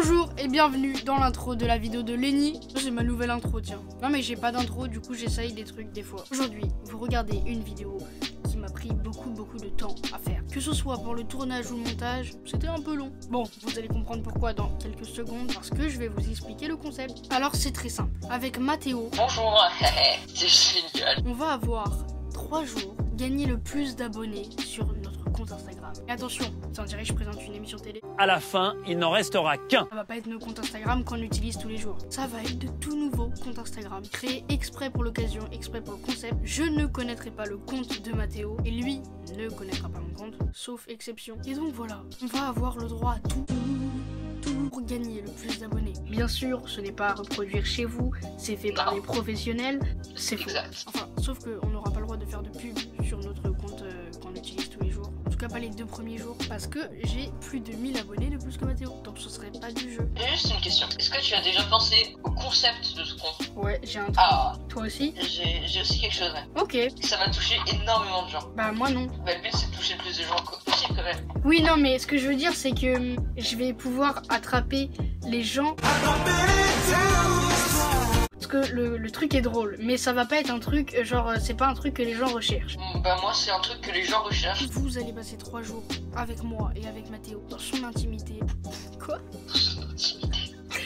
Bonjour et bienvenue dans l'intro de la vidéo de Lenny. C'est ma nouvelle intro, tiens. Non mais j'ai pas d'intro, du coup j'essaye des trucs des fois. Aujourd'hui, vous regardez une vidéo qui m'a pris beaucoup de temps à faire. Que ce soit pour le tournage ou le montage, c'était un peu long. Bon, vous allez comprendre pourquoi dans quelques secondes, parce que je vais vous expliquer le concept. Alors c'est très simple. Avec Mathéo, bonjour, c'est génial. on va avoir 3 jours gagner le plus d'abonnés sur notre compte Instagram. Et attention, ça on dirait que je présente une émission télé. À la fin, il n'en restera qu'un. Ça va pas être nos comptes Instagram qu'on utilise tous les jours. Ça va être de tout nouveaux comptes Instagram, créés exprès pour l'occasion, exprès pour le concept. Je ne connaîtrai pas le compte de Mathéo et lui ne connaîtra pas mon compte, sauf exception. Et donc voilà, on va avoir le droit à tout pour gagner le plus d'abonnés. Bien sûr, ce n'est pas à reproduire chez vous, c'est fait par des professionnels, c'est faux. Exact. Enfin, sauf qu'on n'aura pas le droit de faire de pub sur notre compte qu'on utilise tous les jours. En tout cas pas les 2 premiers jours, parce que j'ai plus de 1000 abonnés de plus que Mathéo, donc ce serait pas du jeu. J'ai juste une question. Est-ce que tu as déjà pensé au concept de ce compte? Ouais, j'ai un truc. Ah, Toi aussi? j'ai aussi quelque chose. Ok. Ça va toucher énormément de gens. Bah moi non. Bah, le but c'est de toucher le plus de gens possible quand même. Oui, non, mais ce que je veux dire, c'est que je vais pouvoir attraper les gens. Parce que le truc est drôle, mais ça va pas être un truc, genre, c'est pas un truc que les gens recherchent. Bah moi c'est un truc que les gens recherchent. Vous allez passer 3 jours avec moi et avec Mathéo dans son intimité. Quoi?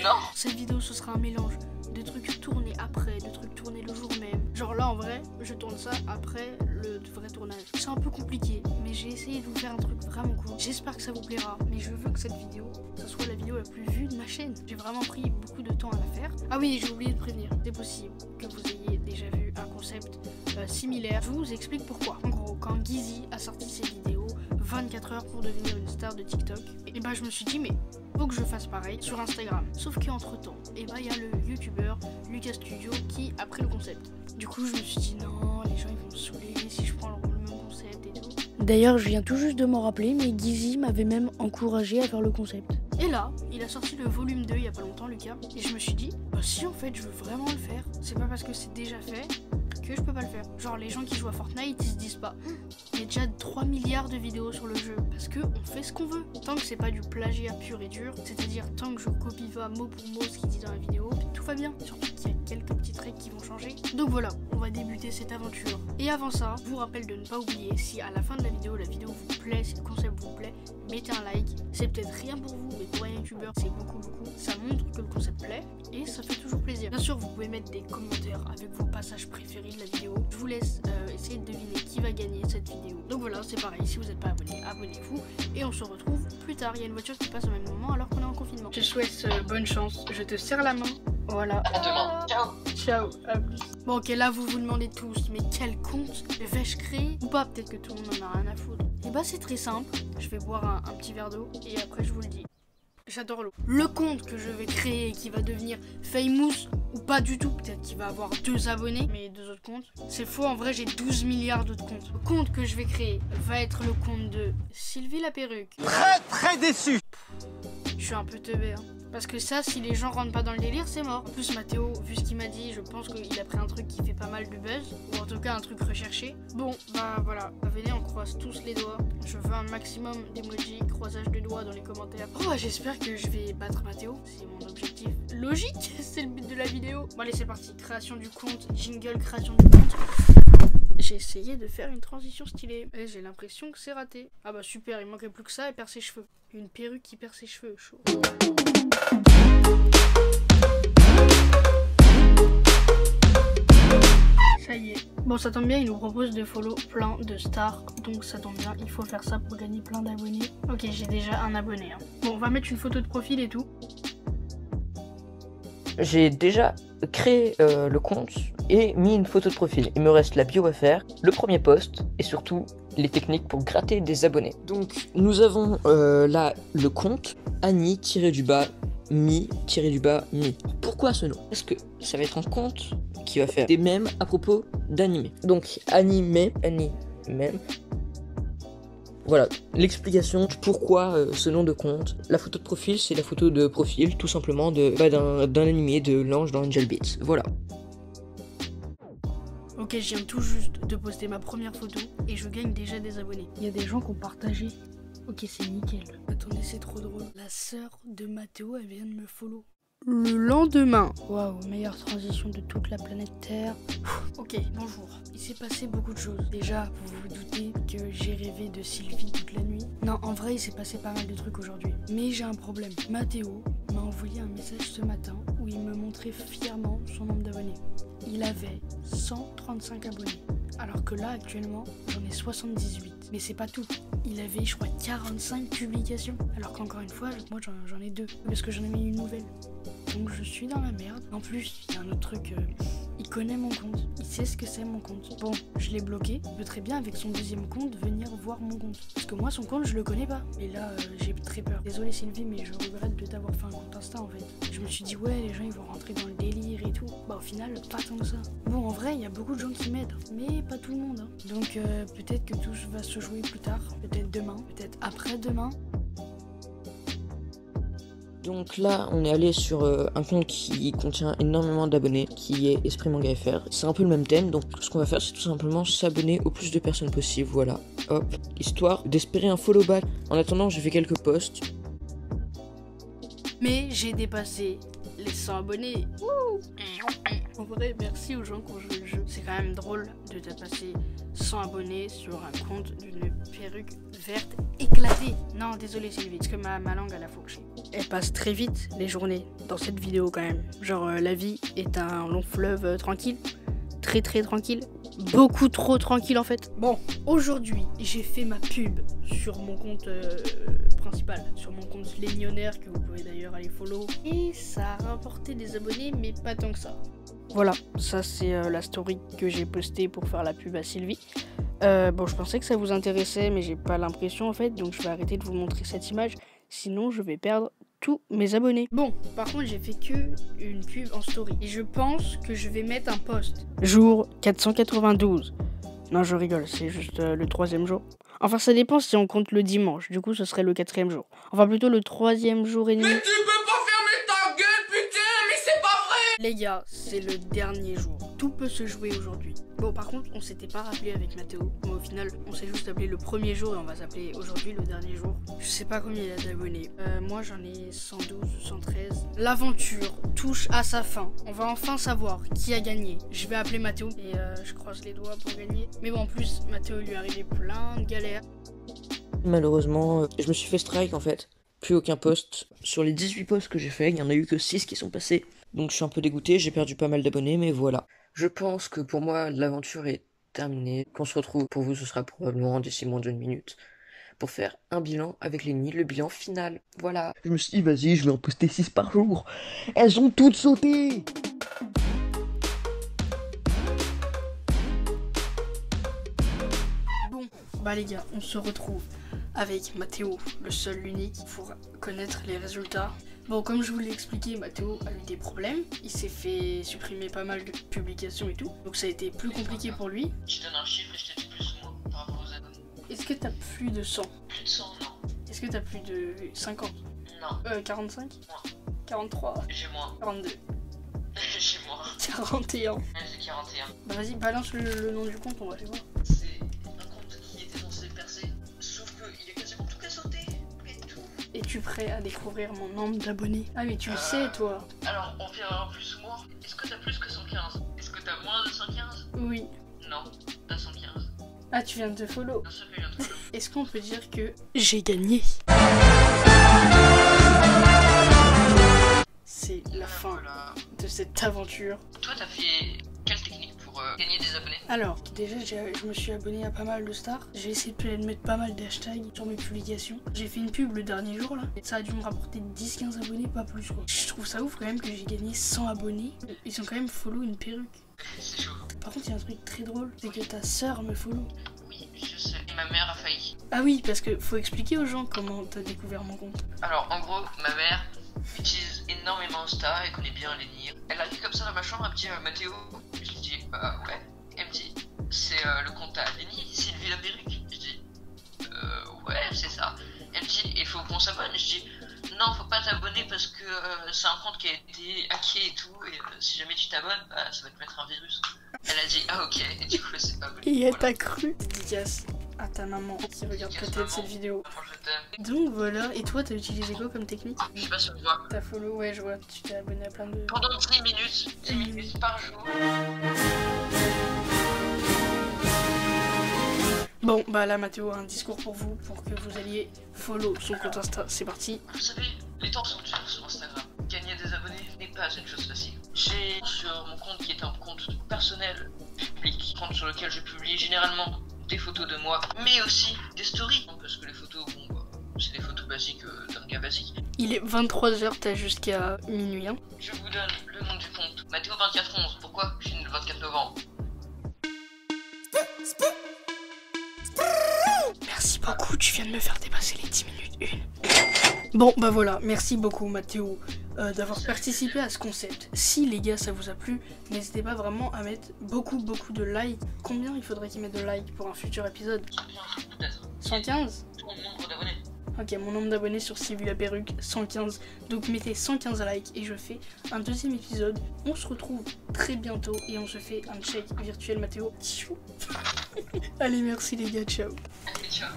Non. Cette vidéo, ce sera un mélange de trucs tournés après, de trucs tournés le jour même. Genre là, en vrai, je tourne ça après le vrai tournage. C'est un peu compliqué, mais j'ai essayé de vous faire un truc vraiment cool. J'espère que ça vous plaira, mais je veux que cette vidéo, ce soit la vidéo la plus vue de ma chaîne. J'ai vraiment pris beaucoup de temps à la faire. Ah oui, j'ai oublié de prévenir. C'est possible que vous ayez déjà vu un concept similaire. Je vous explique pourquoi. En gros, quand Gizzy a sorti ses vidéos 24 heures pour devenir une star de TikTok, et bah je me suis dit, mais faut que je fasse pareil sur Instagram. Sauf qu'entre temps, et bah il y a le youtubeur Lucas Studio qui a pris le concept. Du coup je me suis dit non, les gens ils vont me saouler si je prends le même concept et tout. D'ailleurs je viens tout juste de m'en rappeler, mais Gizzy m'avait même encouragé à faire le concept. Et là, il a sorti le volume 2 il y a pas longtemps, Lucas, et je me suis dit, bah si en fait je veux vraiment le faire, c'est pas parce que c'est déjà fait que je peux pas le faire. Genre les gens qui jouent à Fortnite ils se disent pas il y a déjà 3 milliards de vidéos sur le jeu, parce que on fait ce qu'on veut. Tant que c'est pas du plagiat pur et dur, c'est-à-dire tant que je copie pas mot pour mot ce qu'il dit dans la vidéo, tout va bien. Surtout qu'il y a quelques petits traits qui vont changer. Donc voilà, on va débuter cette aventure. Et avant ça, je vous rappelle de ne pas oublier, si à la fin de la vidéo vous plaît, si le concept vous plaît, mettez un like. C'est peut-être rien pour vous, mais pour un youtubeur c'est beaucoup. Ça montre que le concept plaît et ça fait toujours plaisir. Bien sûr, vous pouvez mettre des commentaires avec vos passages préférés de la vidéo. Je vous laisse essayer de deviner qui va gagner cette vidéo. Donc voilà, c'est pareil, si vous n'êtes pas abonné, abonnez-vous et on se retrouve plus tard. Il y a une voiture qui passe au même moment alors qu'on est en confinement. Je souhaite bonne chance, je te serre la main. Voilà. À demain. Ciao. Ciao, à plus. Bon ok, là vous vous demandez tous, mais quel compte vais-je créer ou pas? Peut-être que tout le monde en a rien à foutre. Et bah c'est très simple, je vais boire un petit verre d'eau et après je vous le dis. J'adore l'eau. Le compte que je vais créer qui va devenir famous ou pas du tout, peut-être qu'il va avoir 2 abonnés, mais 2 autres comptes. C'est faux, en vrai j'ai 12 milliards d'autres comptes. Le compte que je vais créer va être le compte de Sylvie la perruque. Très déçu. Je suis un peu teubé, hein. Parce que ça, si les gens rentrent pas dans le délire, c'est mort. En plus, Mathéo, vu ce qu'il m'a dit, je pense qu'il a pris un truc qui fait pas mal de buzz. Ou en tout cas, un truc recherché. Bon, bah voilà. Venez, on croise tous les doigts. Je veux un maximum d'emojis, croisage de doigts dans les commentaires. Oh, j'espère que je vais battre Mathéo. C'est mon objectif. Logique, c'est le but de la vidéo. Bon, allez, c'est parti. Création du compte. Jingle, création du compte. J'ai essayé de faire une transition stylée. Et j'ai l'impression que c'est raté. Ah bah super, il manquait plus que ça et perd ses cheveux. Une perruque qui perd ses cheveux, chaud. Ça y est. Bon, ça tombe bien, il nous propose de follow plein de stars. Donc ça tombe bien, il faut faire ça pour gagner plein d'abonnés. Ok, j'ai déjà un abonné. Hein. Bon, on va mettre une photo de profil et tout. J'ai déjà créé le compte et mis une photo de profil. Il me reste la bio à faire, le premier post et surtout les techniques pour gratter des abonnés. Donc nous avons là le compte Annie-mi-mi. Pourquoi ce nom? Parce que ça va être un compte qui va faire des mèmes à propos d'animé. Donc animé. Voilà, l'explication de pourquoi ce nom de compte. La photo de profil, c'est la photo de profil, tout simplement, d'un animé de l'ange dans Angel Beats. Voilà. Ok, je viens tout juste de poster ma première photo et je gagne déjà des abonnés. Il y a des gens qui ont partagé Ok, c'est nickel. Attendez, c'est trop drôle. La sœur de Mathéo, elle vient de me follow. Le lendemain. Waouh, meilleure transition de toute la planète Terre. Ok, bonjour. Il s'est passé beaucoup de choses. Déjà, vous vous doutez que j'ai rêvé de Sylvie toute la nuit. Non, en vrai, il s'est passé pas mal de trucs aujourd'hui. Mais j'ai un problème. Mathéo m'a envoyé un message ce matin où il me montrait fièrement son nombre d'abonnés. Il avait 135 abonnés. Alors que là, actuellement, j'en ai 78. Mais c'est pas tout. Il avait, je crois, 45 publications. Alors qu'encore une fois, moi, j'en ai 2. Parce que j'en ai mis une nouvelle. Donc je suis dans la merde. En plus, il y a un autre truc. Il connaît mon compte. Il sait ce que c'est mon compte. Bon, je l'ai bloqué. Il peut très bien, avec son deuxième compte, venir voir mon compte. Parce que moi, son compte, je le connais pas. Et là, j'ai très peur. Désolé Sylvie, mais je regrette de t'avoir fait un compte Insta en fait. Je me suis dit, ouais, les gens, ils vont rentrer dans le délire et tout. Bah, au final, pas tant que ça. Bon, en vrai, il y a beaucoup de gens qui m'aident. Mais pas tout le monde. Hein. Donc, peut-être que tout va se jouer plus tard. Peut-être demain. Peut-être après-demain. Donc là, on est allé sur un compte qui contient énormément d'abonnés, qui est Esprit Manga FR. C'est un peu le même thème, donc ce qu'on va faire, c'est tout simplement s'abonner au plus de personnes possible, voilà. Hop, histoire d'espérer un follow back. En attendant, j'ai fait quelques posts. Mais j'ai dépassé les 100 abonnés. Wouh! En vrai, merci aux gens qui ont joué le jeu. C'est quand même drôle de dépasser 100 abonnés sur un compte d'une perruque verte éclatée. Non, désolé Sylvie, parce que ma langue elle a fourché. Elle passe très vite les journées dans cette vidéo quand même. Genre la vie est un long fleuve tranquille. Très tranquille. Beaucoup trop tranquille en fait. Bon, aujourd'hui j'ai fait ma pub sur mon compte principal, sur mon compte Légnionnaire que vous pouvez d'ailleurs aller follow. Et ça a rapporté des abonnés mais pas tant que ça. Voilà, ça c'est la story que j'ai postée pour faire la pub à Sylvie. Bon, je pensais que ça vous intéressait mais j'ai pas l'impression en fait, donc je vais arrêter de vous montrer cette image. Sinon je vais perdre tous mes abonnés. Bon, par contre j'ai fait que une pub en story. Et je pense que je vais mettre un post. Jour 492. Non, je rigole, c'est juste le 3e jour. Enfin, ça dépend si on compte le dimanche. Du coup, ce serait le 4e jour. Enfin, plutôt le 3e jour et demi. Mais tu peux pas fermer ta gueule, putain, mais c'est pas vrai! Les gars, c'est le dernier jour. Tout peut se jouer aujourd'hui. Bon, par contre, on s'était pas rappelé avec Mathéo. Mais au final, on s'est juste appelé le premier jour et on va s'appeler aujourd'hui le dernier jour. Je sais pas combien il y a d'abonnés. Moi, j'en ai 112 ou 113. L'aventure touche à sa fin. On va enfin savoir qui a gagné. Je vais appeler Mathéo et je croise les doigts pour gagner. Mais bon, en plus, Mathéo lui est arrivé plein de galères. Malheureusement, je me suis fait strike en fait. Plus aucun post. Sur les 18 posts que j'ai fait, il y en a eu que 6 qui sont passés. Donc je suis un peu dégoûté, j'ai perdu pas mal d'abonnés, mais voilà. Je pense que pour moi, l'aventure est terminée. Qu'on se retrouve, pour vous, ce sera probablement d'ici moins d'une minute, pour faire un bilan avec les nuits, le bilan final. Voilà. Je me suis dit, vas-y, je vais en poster 6 par jour. Elles ont toutes sauté! Bon, bah les gars, on se retrouve avec Mathéo, le seul, l'unique, pour connaître les résultats. Bon, comme je vous l'ai expliqué, Mathéo a eu des problèmes. Il s'est fait supprimer pas mal de publications et tout. Donc ça a été plus compliqué pour lui. Je te donne un chiffre et je te dis plus ou moins par rapport aux abonnés. Est-ce que t'as plus de 100? Plus de 100, non. Est-ce que t'as plus de 50? Non. 45? Moins. 43? J'ai moins. 42? J'ai moins. 41? J'ai 41. Bah vas-y, balance le nom du compte, on va aller voir. C'est un compte qui était censé percer. Sauf qu'il a quasiment tout qu'à sauter. Et tout. Es-tu prêt à découvrir mon nombre d'abonnés? Ah mais tu le sais toi. Alors, on verra plus ou moins. Est-ce que t'as plus que 115? Est-ce que t'as moins de 115? Oui. Non, t'as 115. Ah, tu viens de te follow. Bien sûr que je viens de follow. Est-ce qu'on peut dire que j'ai gagné? C'est la fin Voilà. de cette aventure. Toi, t'as fait quelle technique pour gagner des abonnés? Alors, déjà, je me suis abonné à pas mal de stars. J'ai essayé de mettre pas mal d'hashtags sur mes publications. J'ai fait une pub le dernier jour, là. Et ça a dû me rapporter 10-15 abonnés, pas plus, quoi. Je trouve ça ouf, quand même, que j'ai gagné 100 abonnés. Ils ont quand même follow une perruque. C'est chaud. Par contre, il y a un truc très drôle, c'est que ta sœur me follow. Oui, je sais. Et ma mère a failli. Ah oui, parce que faut expliquer aux gens comment t'as découvert mon compte. Alors, en gros, ma mère utilise énormément Insta et connaît bien les nids. Elle arrive comme ça dans ma chambre, elle me dit Mathéo. Je lui dis ouais. Elle me dit c'est le compte à Lenny, Sylvie la perruque. Je dis ouais, c'est ça. Elle me dit il faut qu'on s'abonne. Je dis non, faut pas t'abonner parce que c'est un compte qui a été hacké et tout. Et si jamais tu t'abonnes, bah, ça va te mettre un virus. Elle a dit ah ok. Et du coup, c'est pas abonné. Et elle t'a cru. Dédicace à ta maman qui regarde Dédicace, peut-être cette maman. vidéo. Maman, je t'aime. Donc voilà, et toi t'as utilisé quoi comme technique? Je sais pas si on voit. T'as follow, ouais je vois, tu t'es abonné à plein de... Pendant 10 minutes par jour. Bon bah là Mathéo a un discours pour vous, pour que vous alliez follow son compte Insta, c'est parti. Vous savez, les temps sont durs sur Instagram. Gagner des abonnés n'est pas une chose facile. J'ai sur mon compte qui est un compte personnel, public, compte sur lequel je publie généralement des photos de moi, mais aussi des stories. Parce que les photos, bon, bah, c'est des photos basiques d'un gars basique. Il est 23h, t'as jusqu'à minuit hein. Je vous donne le nom du compte. Mathéo2411. Pourquoi je suis né le 24 novembre. Merci beaucoup, tu viens de me faire dépasser les 10 minutes 1. Bon bah voilà, merci beaucoup Mathéo d'avoir participé à ce concept. Si les gars ça vous a plu, n'hésitez pas vraiment à mettre beaucoup de likes. Combien il faudrait qu'ils mettent de likes pour un futur épisode? 115 peut-être. 115? Ton nombre d'abonnés. Ok, mon nombre d'abonnés sur Sylvie la perruque, 115. Donc mettez 115 likes et je fais un deuxième épisode. On se retrouve très bientôt et on se fait un check virtuel Mathéo. Allez, merci les gars, ciao. Allez, ciao.